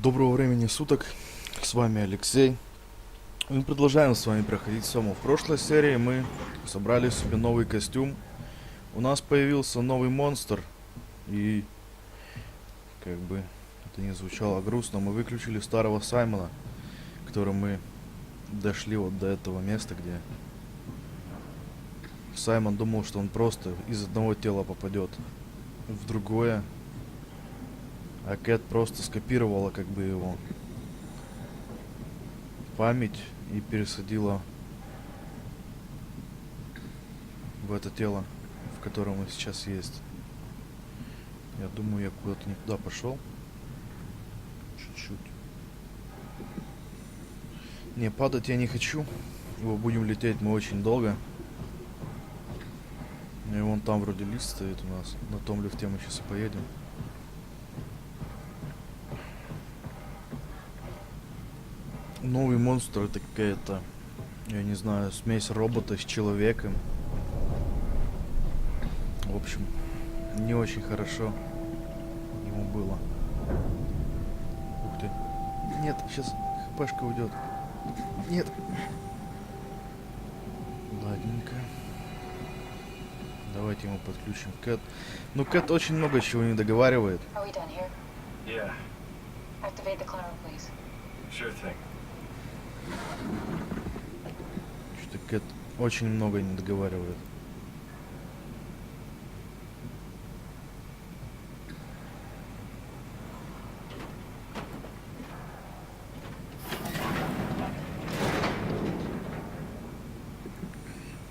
Доброго времени суток, с вами Алексей. Мы продолжаем с вами проходить Сому. В прошлой серии мы собрали себе новый костюм. У нас появился новый монстр. И, как бы это не звучало грустно, мы выключили старого Саймона, которым мы дошли вот до этого места, где Саймон думал, что он просто из одного тела попадет в другое. А Кэт просто скопировала как бы его память и пересадила в это тело, в котором он сейчас есть. Я думаю, я куда-то не туда пошел. Чуть-чуть. Не, падать я не хочу. Его будем лететь мы очень долго. И вон там вроде лист стоит у нас. На том лифте мы сейчас и поедем. Новый монстр — это какая-то, я не знаю, смесь робота с человеком. В общем, не очень хорошо ему было. Ух ты. Нет, сейчас хпшка уйдет. Нет. Ладненько. Давайте ему подключим Кэт. Ну, Кэт очень много чего не договаривает. Yeah. Activate the cloud, please. Sure thing. Что-то Кэт очень много не договаривает.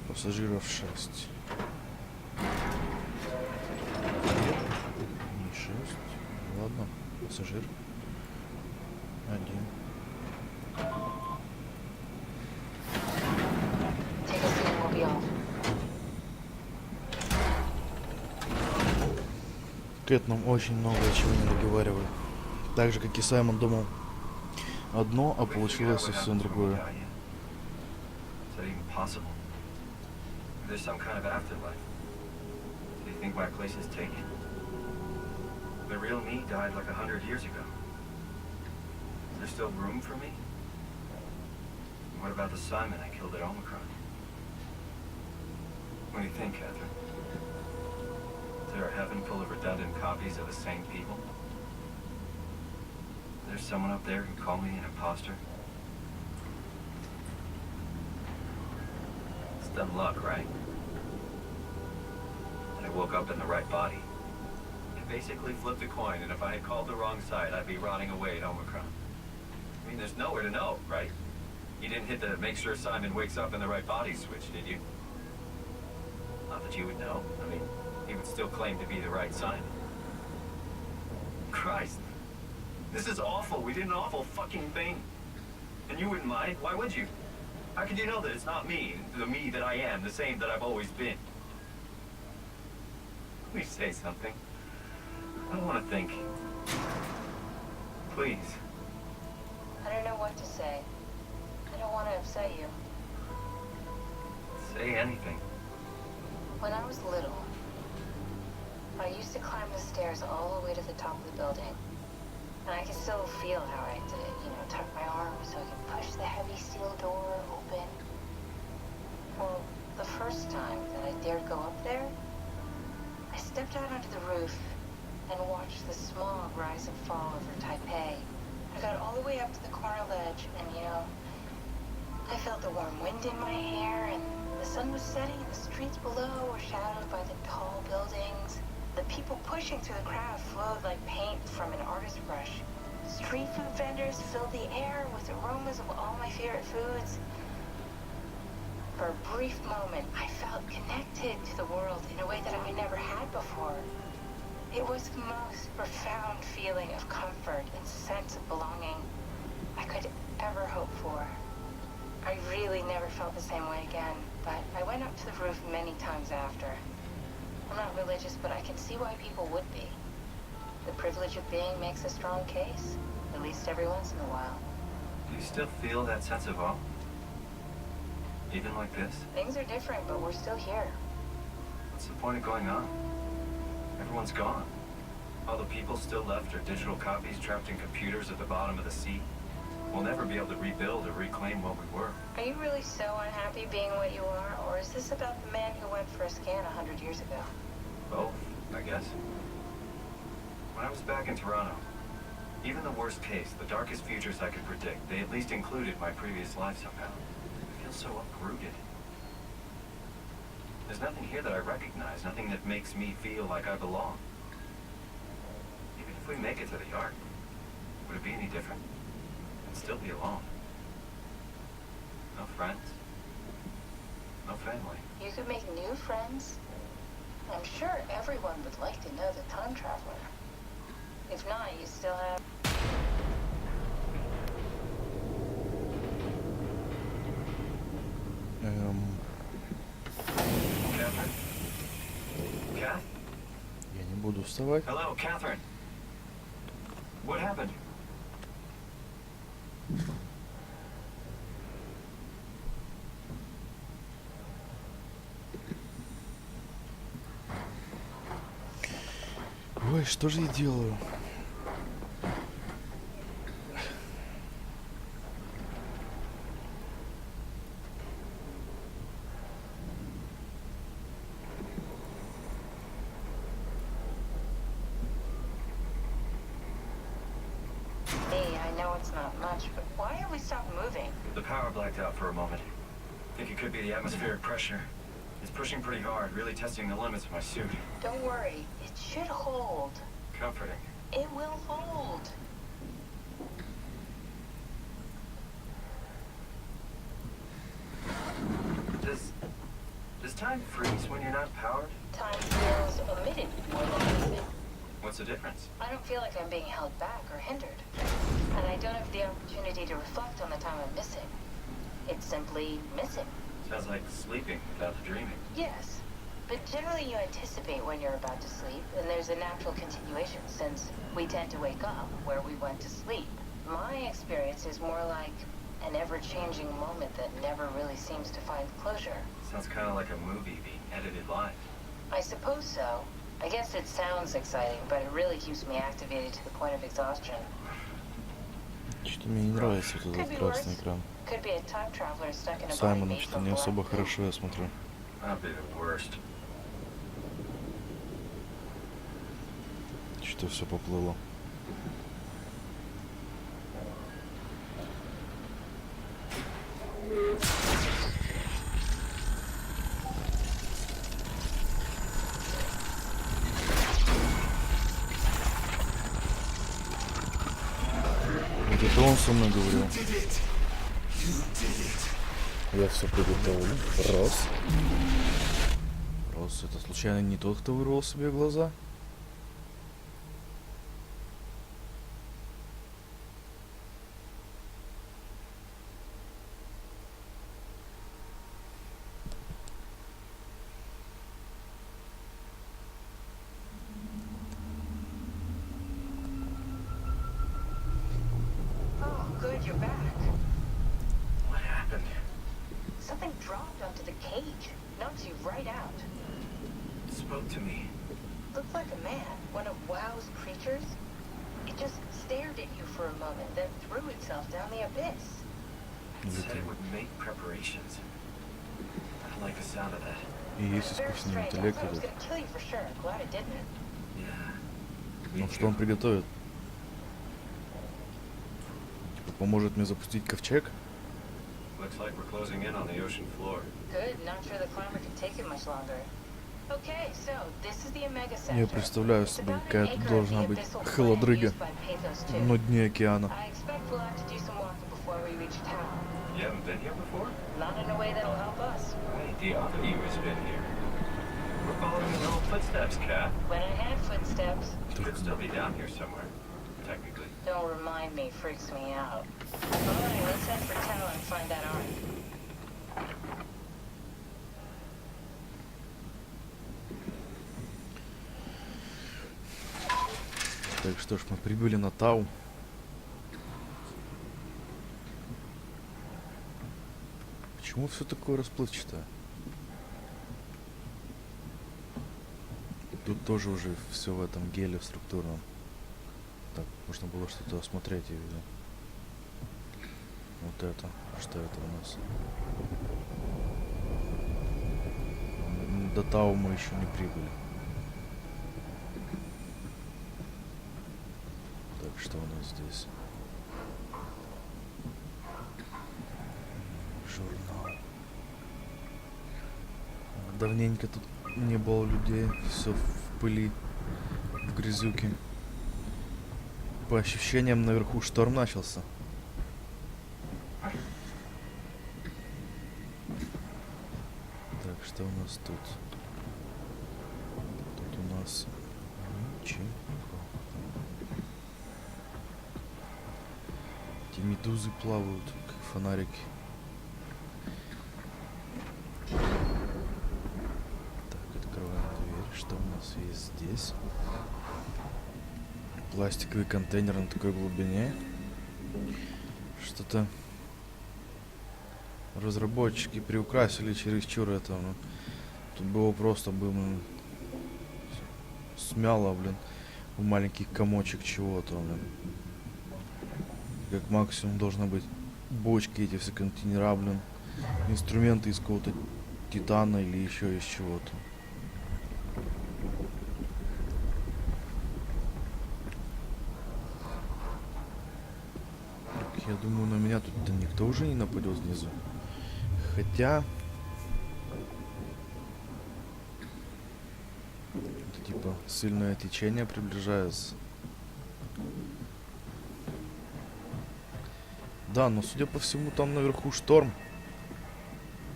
Пассажиров 6. Не 6. Ладно, пассажир 1. Take a seat and we'll be off. Кэт нам очень много чего не договаривает. Так же, как и Саймон думал одно, а получилось совсем другое. Is that even possible? There's some kind of afterlife. Do you think my place is taken? The real me died like 100 years ago. Is there still room for me? What about the Simon I killed at Omicron? What do you think, Catherine? Is there a heaven full of redundant copies of the same people? Is there someone up there who can call me an imposter? It's dumb luck, right? And I woke up in the right body. I basically flipped a coin, and if I had called the wrong side, I'd be rotting away at Omicron. I mean, there's nowhere to know, right? You didn't hit the make sure Simon wakes up in the right body switch, did you? Not that you would know. I mean, he would still claim to be the right Simon. Christ. This is awful. We did an awful fucking thing. And you wouldn't mind? Why would you? How could you know that it's not me, the me that I am, the same that I've always been? Please say something. I don't want to think. Please. I don't know what to say. I don't want to upset you. Say anything. When I was little, I used to climb the stairs all the way to the top of the building. And I can still feel how I had to, tuck my arm so I could push the heavy steel door open. Well, the first time that I dared go up there, I stepped out onto the roof and watched the smog rise and fall over Taipei. I got all the way up to the corner ledge and, I felt the warm wind in my hair and the sun was setting and the streets below were shadowed by the tall buildings. The people pushing through the crowd flowed like paint from an artist's brush. Street food vendors filled the air with aromas of all my favorite foods. For a brief moment, I felt connected to the world in a way that I never had before. It was the most profound feeling of comfort and sense of belonging I could ever hope for. I really never felt the same way again, but I went up to the roof many times after. I'm not religious, but I can see why people would be. The privilege of being makes a strong case, at least every once in a while. Do you still feel that sense of awe? Even like this? Things are different, but we're still here. What's the point of going on? Everyone's gone. All the people still left are digital copies trapped in computers at the bottom of the sea. We'll never be able to rebuild or reclaim what we were. Are you really so unhappy being what you are, or is this about the man who went for a scan 100 years ago? Both, I guess. When I was back in Toronto, even the worst case, the darkest futures I could predict, they at least included my previous life somehow. I feel so uprooted. There's nothing here that I recognize, nothing that makes me feel like I belong. Even if we make it to the Ark, would it be any different? I'd still be alone. No friends. No family. You could make new friends. I'm sure everyone would like to know the time traveler. If not, you still have... Catherine? Kath? Я не буду вставать. Hello, Catherine. What happened? Ой, что же я делаю? Hey, I know it's not much, but why have we stopped moving? The power blacked out for a moment. Think it could be the atmospheric pressure. It's pushing pretty hard, really testing the limits of my suit. Don't worry, it should hold. Comforting. It will hold. Does time freeze when you're not powered? Time feels omitted more than omitted. What's the difference? I don't feel like I'm being held back or hindered. And I don't have the opportunity to reflect on the time I'm missing. It's simply missing. Sounds like sleeping without the dreaming. Yes. But generally you anticipate when you're about to sleep, and there's a natural continuation since we tend to wake up where we went to sleep. My experience is more like an ever-changing moment that never really seems to find closure. Sounds kind of like a movie being edited live. I suppose so. I guess it sounds exciting, but it really keeps me activated to the point of exhaustion. Что-то мне не нравится вот Could этот be красный worse. экран. Could be a time traveler stuck in a body Саймоном made что-то from не особо black хорошо, я смотрю. That'd be the worst. Что-то все поплыло. Вот это он со мной говорил. Я все приготовлю. Раз. Раз. Это случайно не тот, кто вырвал себе глаза? Oh, good, you're back. What happened? Something dropped onto the cage. Knocks you right out. It spoke to me. Looked like a man, one of WoW's creatures. It just stared at you for a moment, then threw itself down the abyss. It said it would make preparations. I don't like the sound of that. И есть Very искусственный strange. I интеллект thought it was этот. gonna kill you for sure. Glad it didn't. Yeah. Me Ну что он too. приготовит? Типа поможет мне запустить ковчег? Looks like we're closing in on the ocean floor. Good. Not sure the climber can take it much longer. Okay, so this is the Omega Я Sector. представляю It's себе, about какая an тут acre of должна the быть abyssal plain холодрыга used by Pathos 2. на дне океана. I expect we'll have to do some walking before we reach town. You haven't been here before? Not in a way that'll help us. Hey, the other you has been here. We're following your old footsteps, Kat. When I had footsteps, You could still be down here somewhere, technically. don't remind me, freaks me out. Alright, let's head for town and find that ark. Так что ж, мы прибыли на Тау. Почему все такое расплывчатое? Тут тоже уже все в этом геле структурном. Так, можно было что-то осмотреть, я видел. Вот это. Что это у нас? До Тау мы еще не прибыли. Так, что у нас здесь? Журнал. Давненько тут не было людей. Все в пыли, в грязюке. По ощущениям, наверху шторм начался. Так, что у нас тут? Тут у нас ничего. Эти медузы плавают, как фонарики. Так, открываем дверь. Что у нас есть здесь? Пластиковый контейнер на такой глубине. Что-то разработчики приукрасили чересчур это. Ну, тут было просто бы смяло, блин, в маленький комочек чего-то, блин. Как максимум должны быть бочки, эти все контейнера, блин. Инструменты из какого-то титана или еще из чего-то. Я думаю, на меня тут никто уже не нападет снизу. Хотя... Это типа сильное течение приближается. Да, но судя по всему, там наверху шторм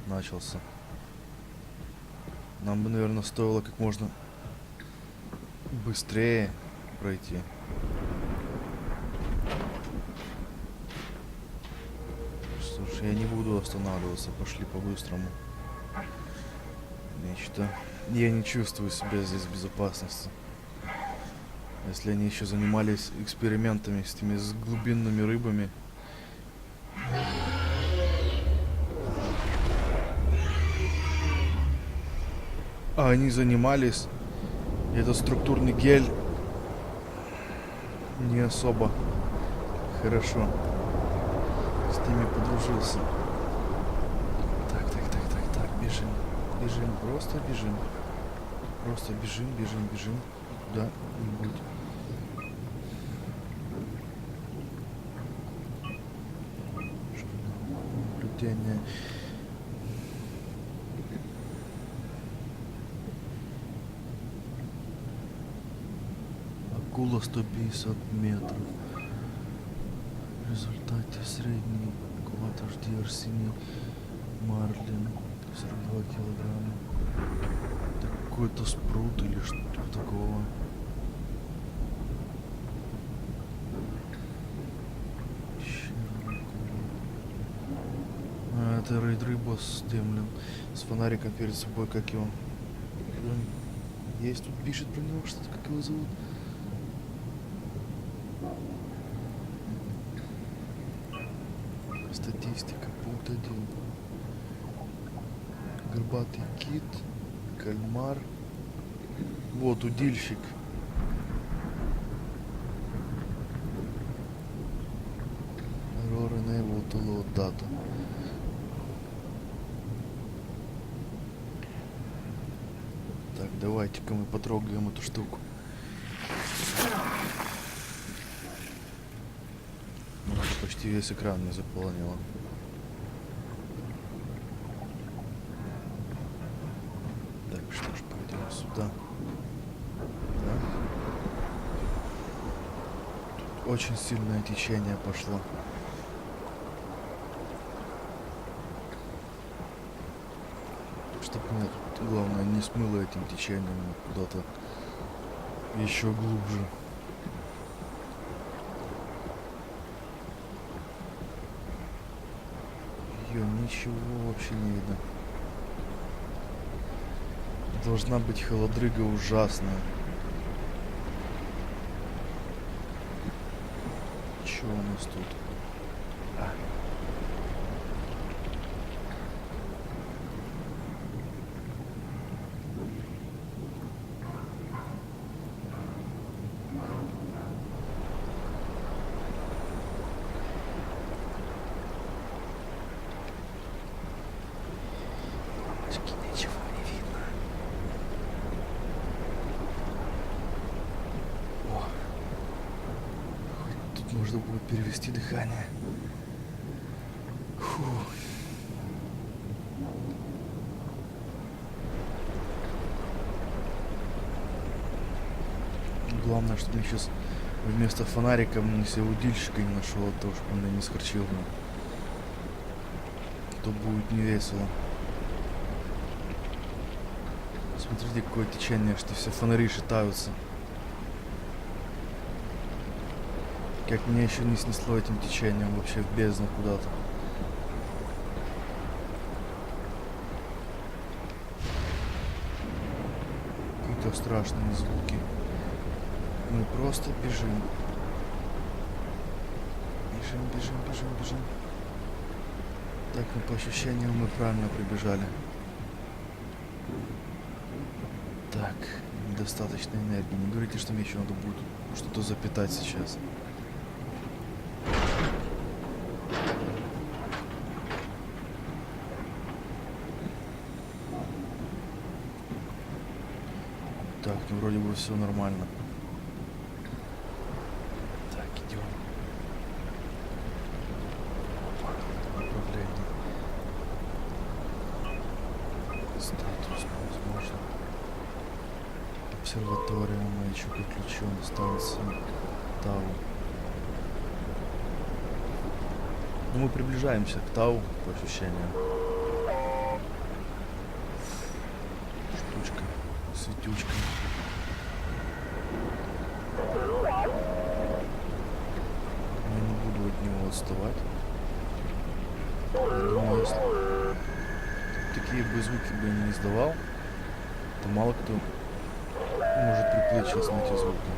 начался. Нам бы, наверное, стоило как можно быстрее пройти. Что ж, я не буду останавливаться, пошли по-быстрому. Нечто. Я не чувствую себя здесь в безопасности. Если они еще занимались экспериментами с этими глубинными рыбами. А они занимались. И этот структурный гель не особо хорошо с ними подружился. Так, бежим. Бежим, просто бежим. Просто бежим. Куда-нибудь. Наблюдение. Акула 150 метров. В результате средний экватор DRC Марлин 42 килограмма. Это какой-то спрут или что-то такого. А, это рыба с тем, блин, с фонариком перед собой, как его. Есть тут пишет про него что-то, как его зовут. Статистика, пункт 1. Горбатый кит, кальмар. Вот удильщик. Рора Невил Туло Дата. Так, давайте-ка мы потрогаем эту штуку. Почти весь экран не заполнила. Так, что ж, пойдем сюда. Да. Тут очень сильное течение пошло. Чтоб меня тут, главное, не смыло этим течением куда-то еще глубже. Ничего вообще не видно. Должна быть холодрыга ужасная. Что у нас тут? попробую перевести дыхание. Фу. Главное, чтобы мне сейчас вместо фонарика мне себе удильщика не нашел, от того, чтобы он меня не схорчил. То будет не весело. Смотрите, какое течение, что все фонари шатаются. Как меня еще не снесло этим течением вообще в бездну куда-то. Какие-то страшные звуки. Мы просто бежим. Бежим. Так, ну по ощущениям мы правильно прибежали. Так, недостаточно энергии. Не говорите, что мне еще надо будет что-то запитать сейчас. Так, ну вроде бы все нормально. Так, идем. Направление. Статус, возможно. Обсерватория, маячок отключен. Станция Тау. Ну, мы приближаемся к Тау, по ощущениям. Штучка, светючка. Я не буду от него отставать. Я думаю, если такие бы звуки бы я не издавал, то мало кто может приплыть сейчас на эти звуки.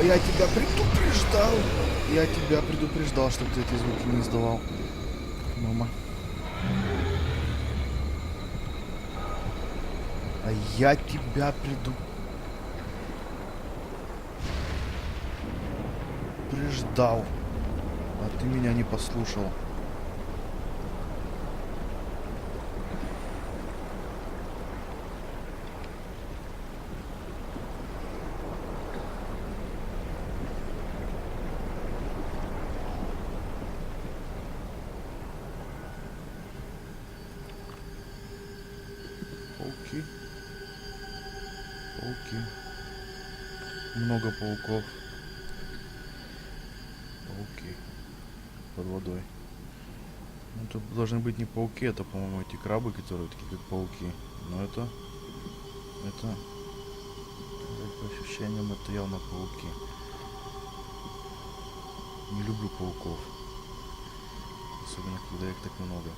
Я тебя предупреждал. Я тебя предупреждал, чтобы ты эти звуки не издавал. Мама. А я тебя предупреждал. А ты меня не послушал. Пауки. Много пауков. Пауки. Под водой. Ну, тут должны быть не пауки, это, по-моему, эти крабы, которые такие, как пауки. Но это... По ощущениям, это явно пауки. Не люблю пауков. Особенно, когда их так много.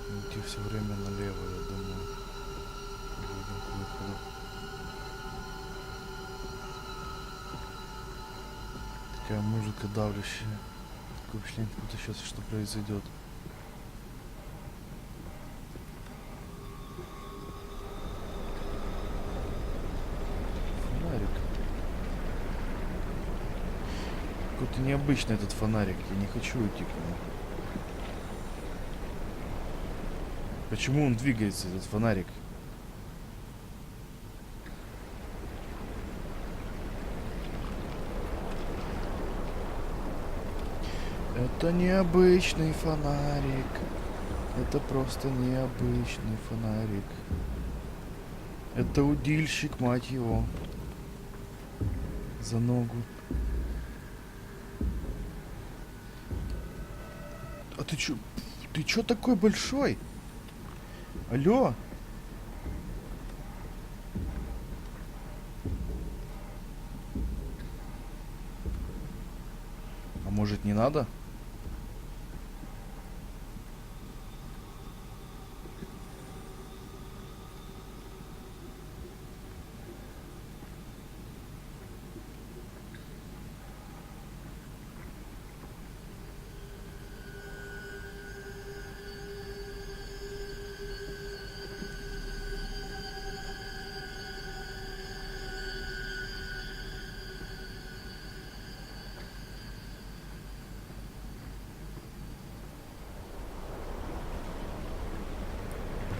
Идти все время налево, я думаю. Будем к выходу. Такая музыка давлящая. Такое впечатление, будто сейчас что произойдет. Фонарик. Какой-то необычный этот фонарик. Я не хочу идти к нему. Почему он двигается, этот фонарик? Это необычный фонарик. Это просто необычный фонарик. Это удильщик, мать его. За ногу. А ты чё? Ты чё такой большой? Алло? А может, не надо?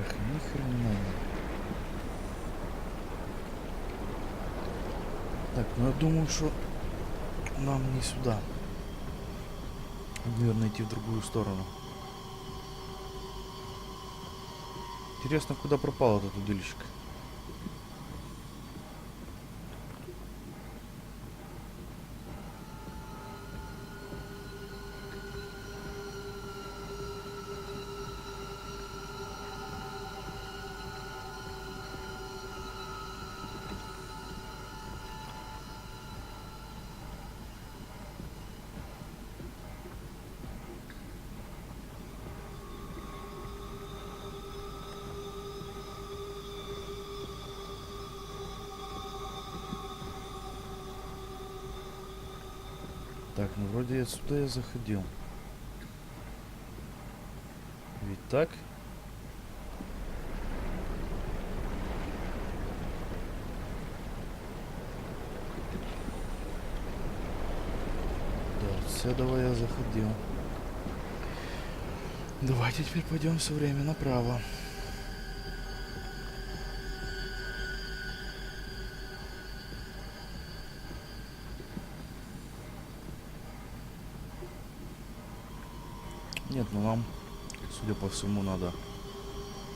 Эх, ни хрена нет. Так, ну я думаю, что нам не сюда. Наверное, идти в другую сторону. Интересно, куда пропал этот удильщик? Так, ну вроде отсюда я заходил. Ведь так? Да, с этого я заходил. Давайте теперь пойдем все время направо. Нет, ну нам, судя по всему, надо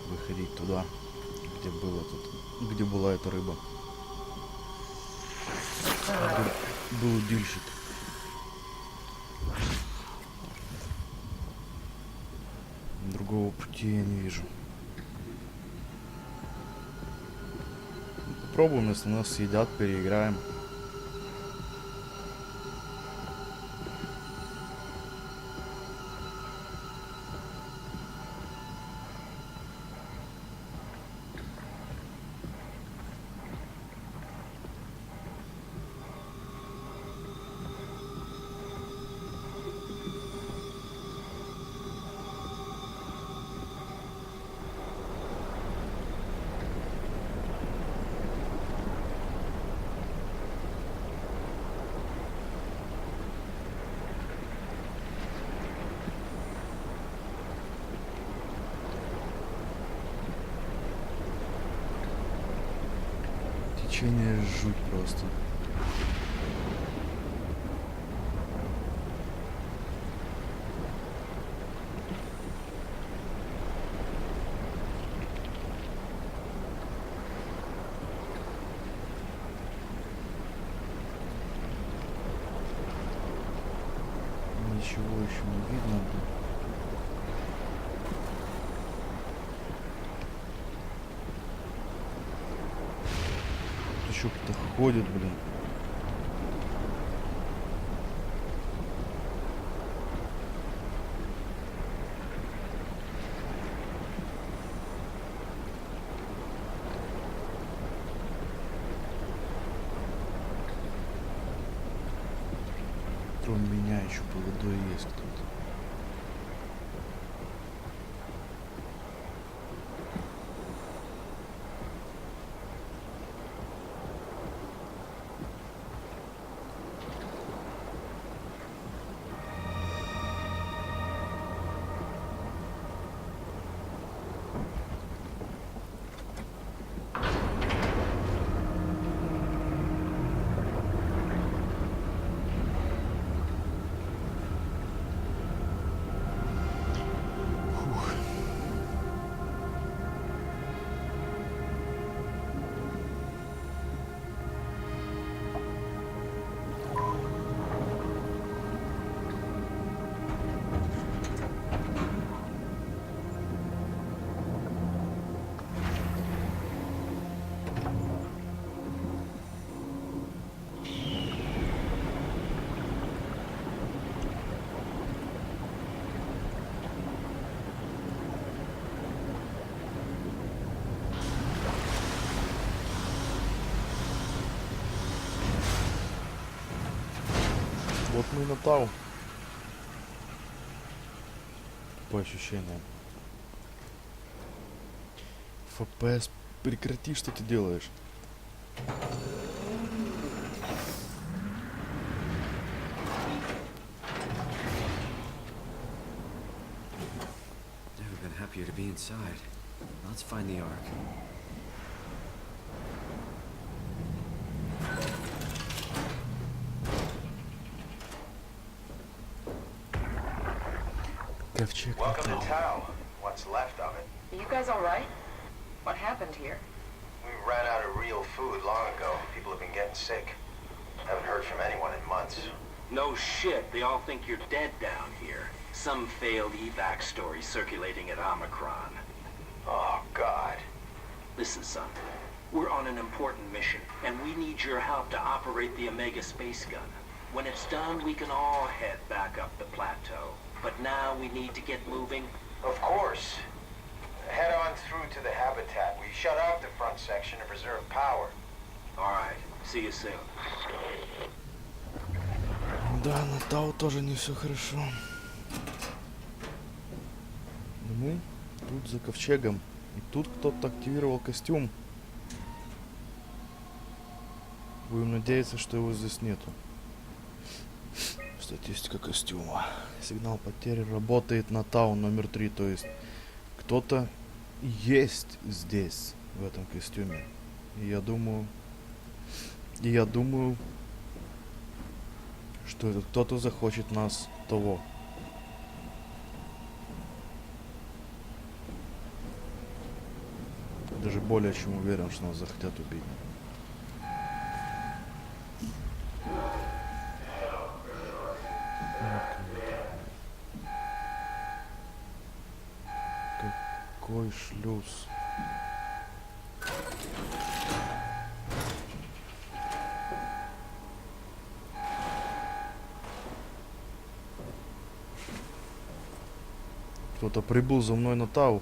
выходить туда, где был где была эта рыба. Был удильщик. Другого пути я не вижу. Попробуем, если нас съедят, переиграем. Течение жуть просто. Ничего еще не видно. Еще кто-то ходит, блин. Кроме меня еще по водой есть кто-то. мы на Тау. По ощущениям. ФПС, прекрати, что ты делаешь. Never been happier to be inside. Let's find the Ark. Ковчег на Welcome Тау. to town. What's left of it. Are you guys all right? What happened here? We ran out of real food long ago. People have been getting sick. Haven't heard from anyone in months. No shit, they all think you're dead down here. Some failed evac story circulating at Omicron. Oh, God. Listen, son, we're on an important mission, and we need your help to operate the Omega space gun. When it's done, we can all head back up the plateau. But now we need to get moving. Of course. Head on through to the habitat. We shut off the front section to preserve power. All right, see you soon. Да, на Тау тоже не все хорошо. Но мы тут за ковчегом. И тут кто-то активировал костюм. Будем надеяться, что его здесь нету. Статистика костюма. Сигнал потери работает на Тау номер 3. То есть кто-то есть здесь, в этом костюме. И я думаю, что этот кто-то захочет нас того. Даже более чем уверен, что нас захотят убить. Какой шлюз? Кто-то прибыл за мной на Тау.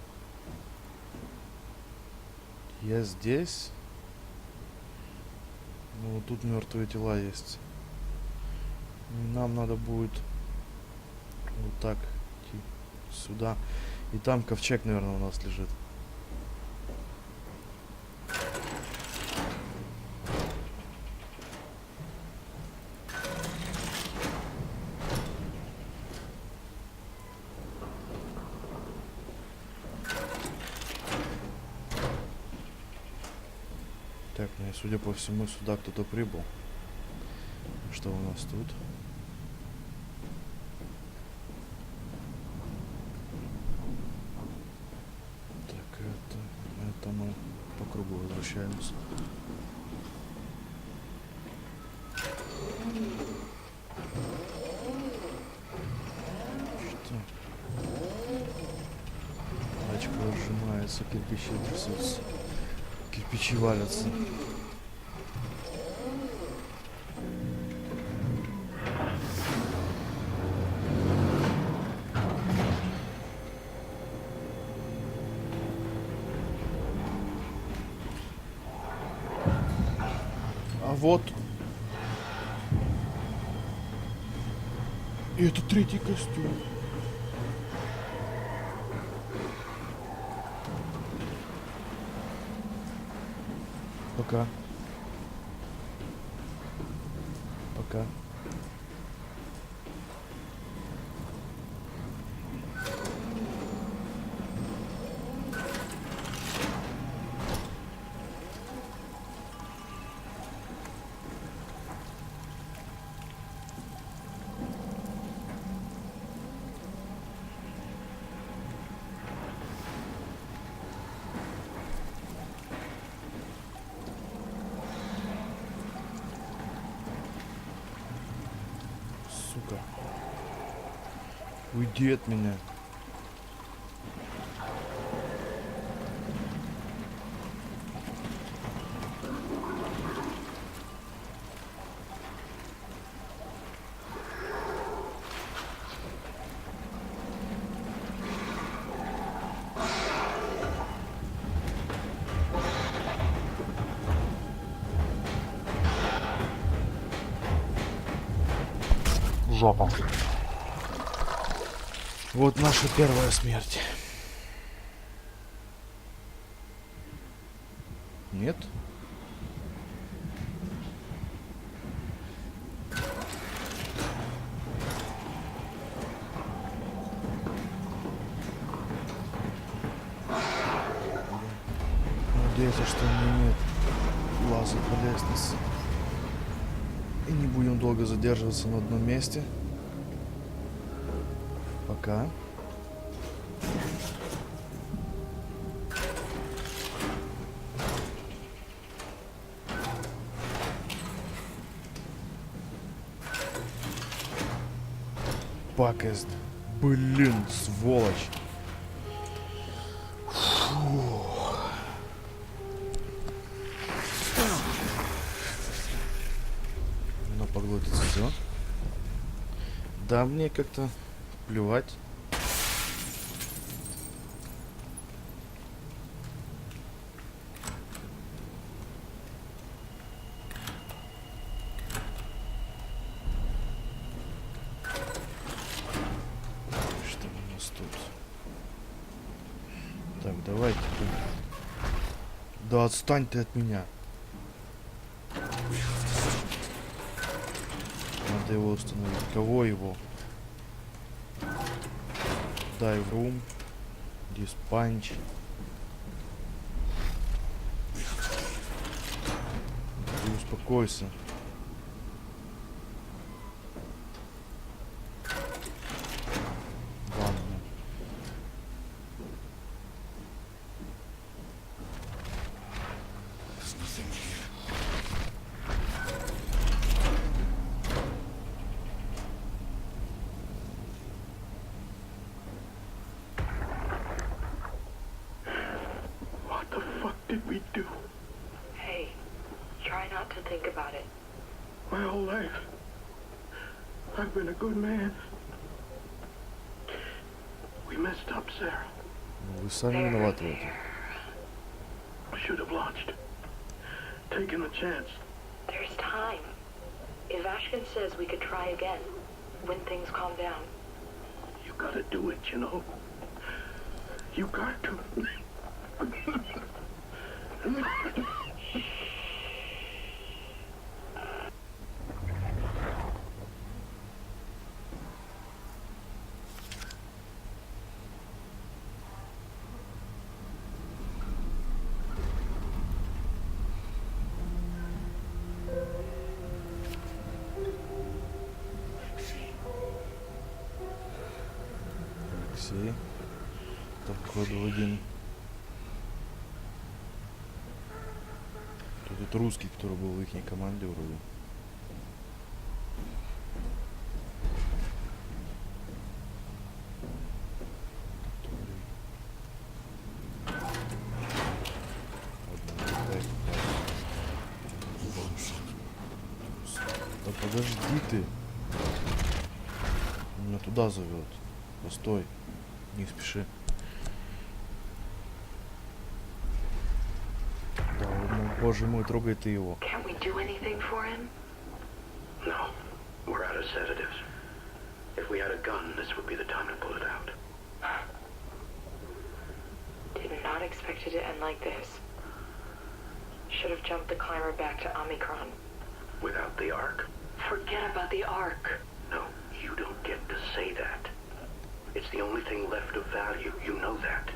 Я здесь? Ну, вот тут мертвые тела есть. И нам надо будет вот так идти сюда. И там ковчег, наверное, у нас лежит. Так, ну и судя по всему, сюда кто-то прибыл. Что у нас тут? Так, это мы по кругу возвращаемся. Что? Тачка сжимается, кирпичи трясутся. Кирпичи валятся. А вот. И это третий костюм. Пока. Пока. Сука. Уйди от меня. жопу. Вот наша первая смерть. Нет? Надеюсь, что у меня нет лаза по лестнице. И не будем долго задерживаться на одном месте. Пока. Пакость. Блин, сволочь. Фу. Она поглотит все. Да, мне как-то плевать. Что у нас тут? Так, давайте. Да отстань ты от меня. Надо его установить. Кого его? Dive room. Диспанч. Ты успокойся. Ладно. What the fuck did we do? Hey, try not to think about it. My whole life, I've been a good man. We messed up, Sarah. Ну, вы сами виноваты в этом. I should have launched. Taken a chance. There's time. If Ashkin says we could try again, when things calm down. You gotta do it, you know. You got to. Алексей. Там, походу, один. Тут русский, который был в их команде вроде. Да подожди ты. Он меня туда зовет. Постой. Не спеши. Да, ну, боже мой, трогай ты его. Can't we do anything for him? No, we're out of sedatives. If we had a gun, this would be the time to pull it out. Did not expect it to end like this. Should have jumped the climber back to Omicron. Without the Ark? Forget about the Ark. No, you don't get to say that. It's the only thing left of value. You know that.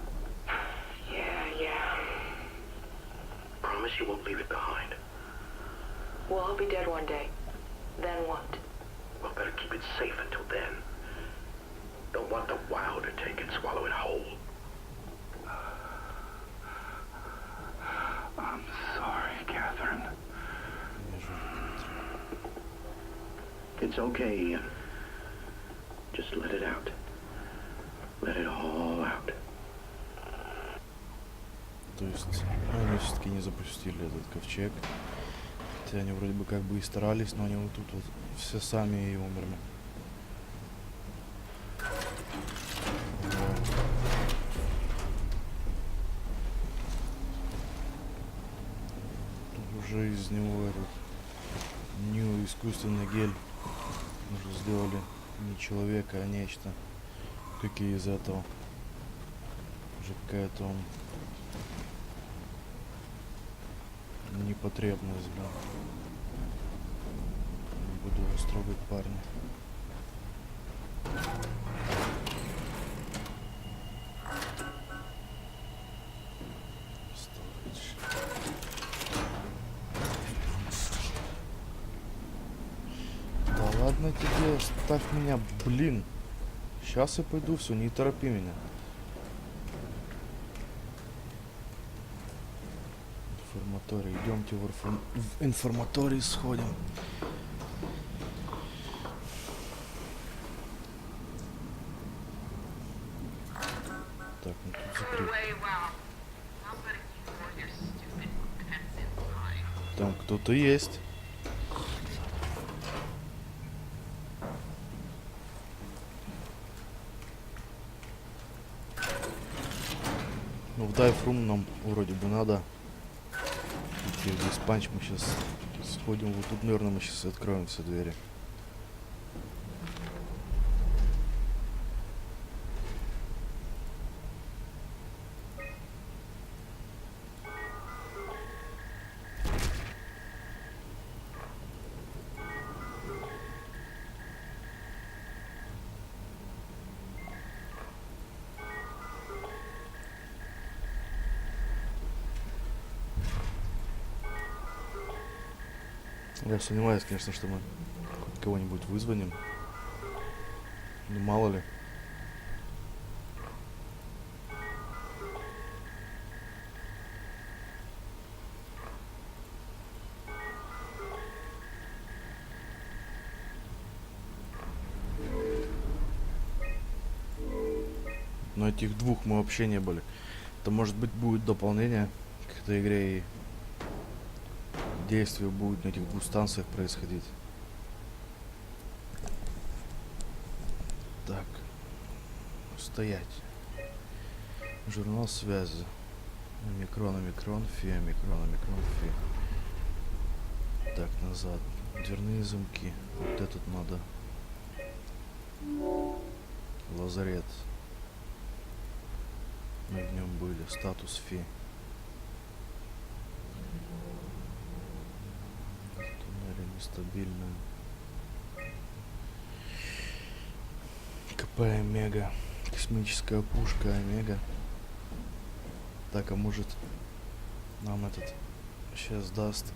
Yeah. Promise you won't leave it behind. We'll all be dead one day. Then what? Well, better keep it safe until then. Don't want the wow to take and swallow it whole. I'm sorry, Catherine. It's okay, Ian. Just let it out. Let it all out. То есть они все-таки не запустили этот ковчег. Хотя они вроде бы как бы и старались, но они вот тут вот все сами и умерли. Тут уже из него этот искусственный гель уже сделали. Не человека, а нечто. Какие из этого? Уже какая-то он непотребность, блин. Не буду его строгать, парни. Да ладно тебе, ставь меня, блин. Сейчас я пойду, все, не торопи меня. Информаторий, идемте в информаторий сходим. Так, ну тут закрыто. Там кто-то есть. Ну, в дайв-рум нам вроде бы надо идти в диспанч. Мы сейчас сходим. Вот тут, наверное, мы сейчас откроем все двери. Я сомневаюсь, конечно, что мы кого-нибудь вызвоним. Ну, мало ли. Но этих двух мы вообще не были. Это, может быть, будет дополнение к этой игре, и действие будет на этих двух станциях происходить. Так. Стоять. Журнал связи. Омикрон, фи, омикрон, фи. Так, назад. Дверные замки. Вот этот надо. Лазарет. Мы в нем были. Статус фи. Туннели нестабильные. КП Омега. Космическая пушка Омега. Так, а может нам этот сейчас даст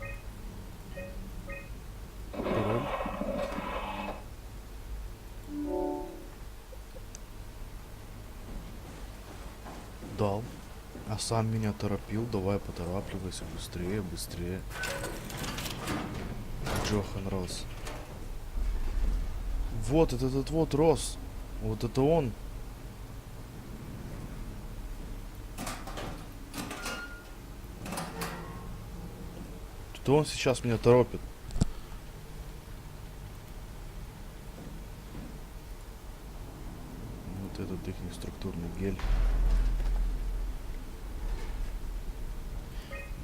пароль? Дал. А сам меня торопил. Давай поторапливайся. Быстрее, быстрее. Джохан Росс. Вот этот вот Росс. Вот это он. Что он сейчас меня торопит? Вот этот их структурный гель.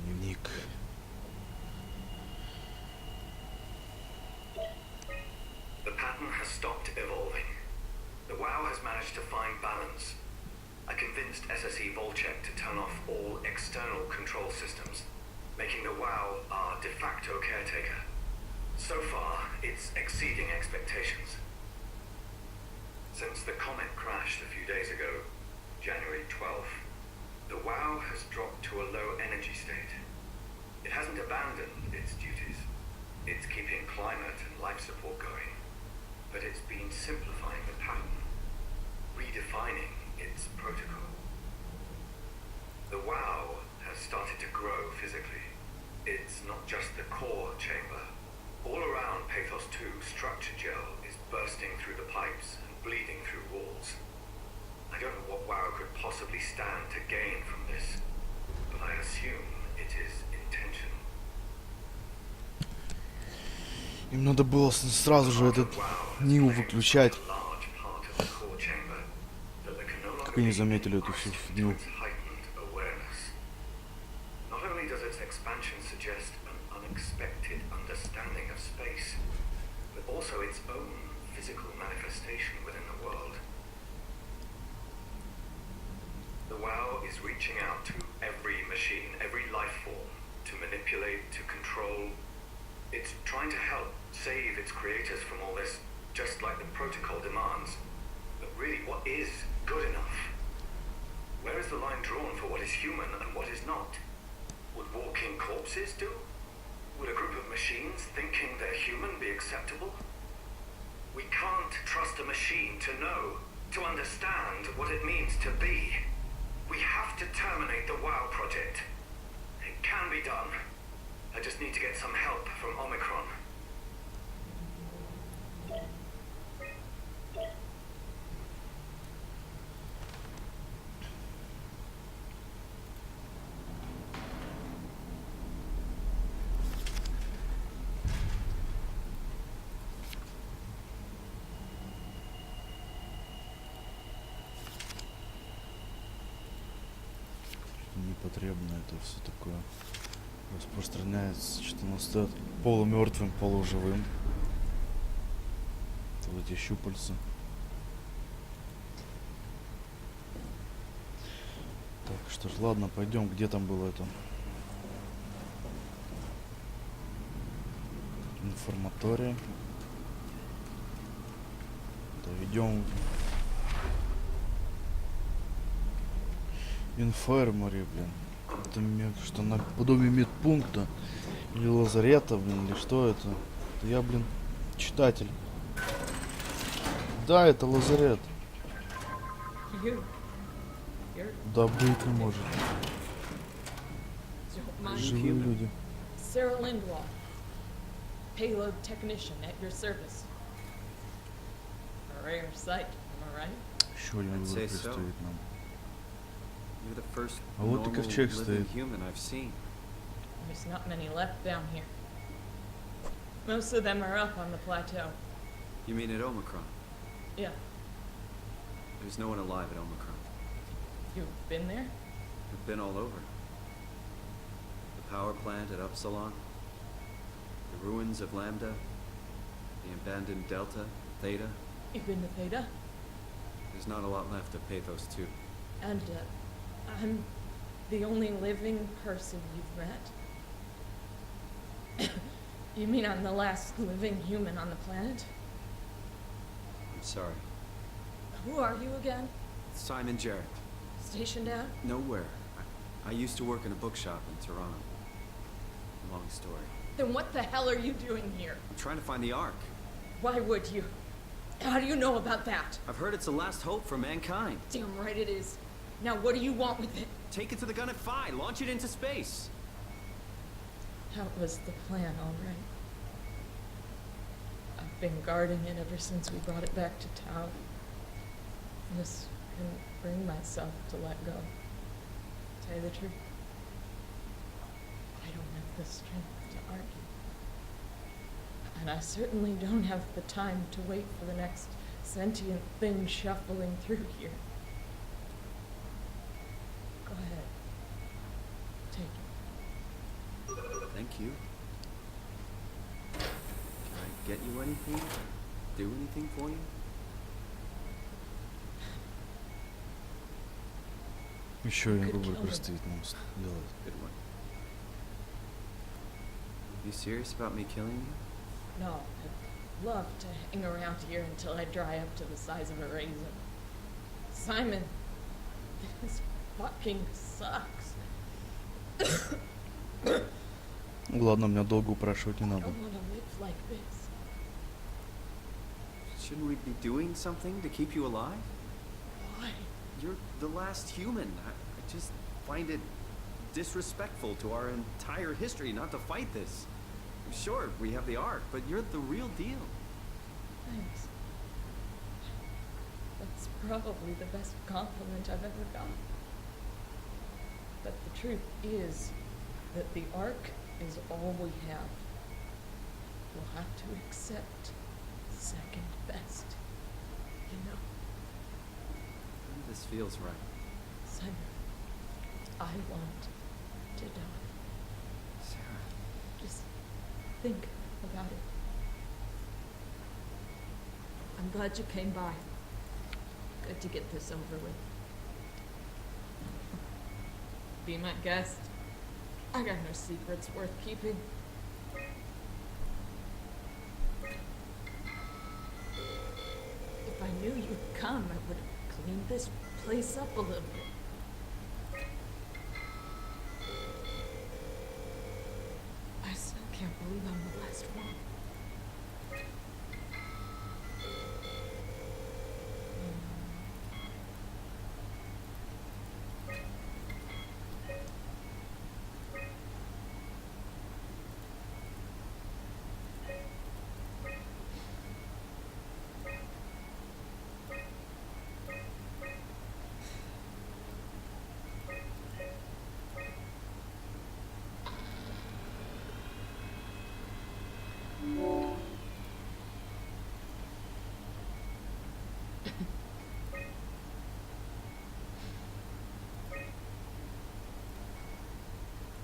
Дневник. The pattern has stopped evolving. The WoW has managed to find balance. I convinced SSE Volcheck to turn off all external control systems, making the WoW our de facto caretaker. So far, it's exceeding expectations. Since the comet crashed a few days ago, January 12th, the WoW has dropped to a low energy state. It hasn't abandoned its duties. It's keeping climate and life support going. But it's been simplifying the pattern, redefining its protocol. The WoW has started to grow physically. It's not just the core chamber. All around Pathos 2, structure gel is bursting through the pipes and bleeding through walls. I don't know what WoW could possibly stand to gain from this, but I assume it is intentional. Им надо было сразу же этот НИУ выключать. Как они заметили эту всю фигню. Also its own physical manifestation. reaching out to every machine, every life form, to manipulate, to control. It's trying to help save its creators from all this, just like the protocol demands. But really, what is good enough? Where is the line drawn for what is human and what is not? Would walking corpses do? Would a group of machines thinking they're human be acceptable? We can't trust a machine to know, to understand what it means to be. We have to terminate the WOW project. It can be done. I just need to get some help from Omicron. Непотребно это все такое распространяется, что он стает полумертвым, полуживым. Вот эти щупальца. Так, что ж, ладно, пойдем, где там было это? Информатория. Да, идем инфермари, блин. Это что наподобие медпункта или лазарета, блин, или что это? Это я, блин, читатель. Да, это лазарет. Да быть не может. Живые люди. Sarah Lindwall, payload technician at your service. A rare sight, am I right? Еще один выбор предстоит нам. You're the first А вот и normal ковчег living стоит. human I've seen. There's not many left down here. Most of them are up on the plateau. You mean at Omicron? Yeah, There's no one alive at Omicron. you've been there? I've been all over. The power plant at Upsilon, the ruins of Lambda, the abandoned Delta, Theta. You've been to Theta? There's not a lot left of Pathos 2. And I'm the only living person you've met? You mean I'm the last living human on the planet? I'm sorry. Who are you again? Simon Jarrett. Stationed out? Nowhere. I used to work in a bookshop in Toronto. Long story. Then what the hell are you doing here? I'm trying to find the Ark. Why would you? How do you know about that? I've heard it's the last hope for mankind. Damn right it is. Now what do you want with it? Take it to the gun at Phi. Launch it into space. That was the plan, all right. I've been guarding it ever since we brought it back to Tau. I just couldn't bring myself to let go. To tell you the truth, I don't have the strength to argue. And I certainly don't have the time to wait for the next sentient thing shuffling through here. Go ahead. Take it. Thank you. Can I get you anything? Do anything for you? Еще один выбор предстоит нам сделать. Good one. You serious about me killing you? No, I'd love to hang around here until I dry up to the size of a raisin. Simon, this fucking sucks. Ладно, меня долго упрашивать не I надо. don't want to live like this. Shouldn't we be doing something to keep you alive? Why? You're the last human. I just find it disrespectful to our entire history not to fight this. Sure, we have the Ark, but you're the real deal. Thanks. That's probably the best compliment I've ever got. But the truth is that the Ark is all we have. We'll have to accept second best. You know, This feels right. Simon, I want to die. Sarah. Just think about it. I'm glad you came by. Good to get this over with. Be my guest. I got no secrets worth keeping. If I knew you'd come, I would have cleaned this place up a little bit. I still can't believe I'm the last one.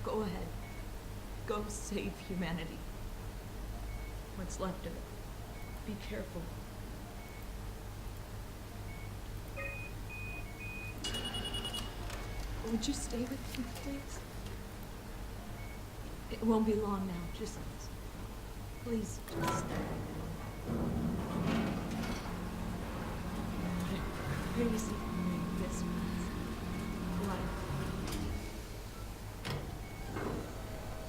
Go ahead. Go save humanity. What's left of it. Be careful. Would you stay with me, please? It won't be long now, just us. Please, just stay. Crazy this was life.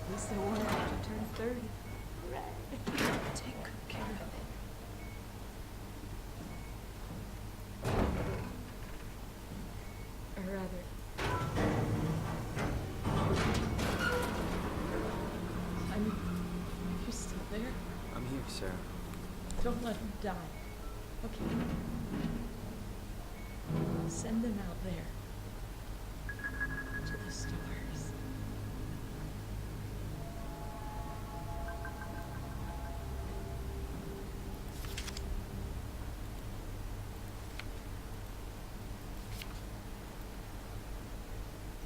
At least I won't have to turn 30. Take good care of it. Or rather, I mean, you still there? I'm here, Sarah. Don't let him die. Okay. Send them out there. To the stars.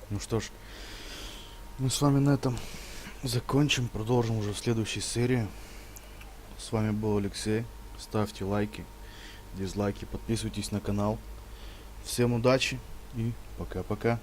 Ну что ж, мы с вами на этом закончим. Продолжим уже в следующей серии. С вами был Алексей. Ставьте лайки, дизлайки, подписывайтесь на канал. Всем удачи и пока-пока.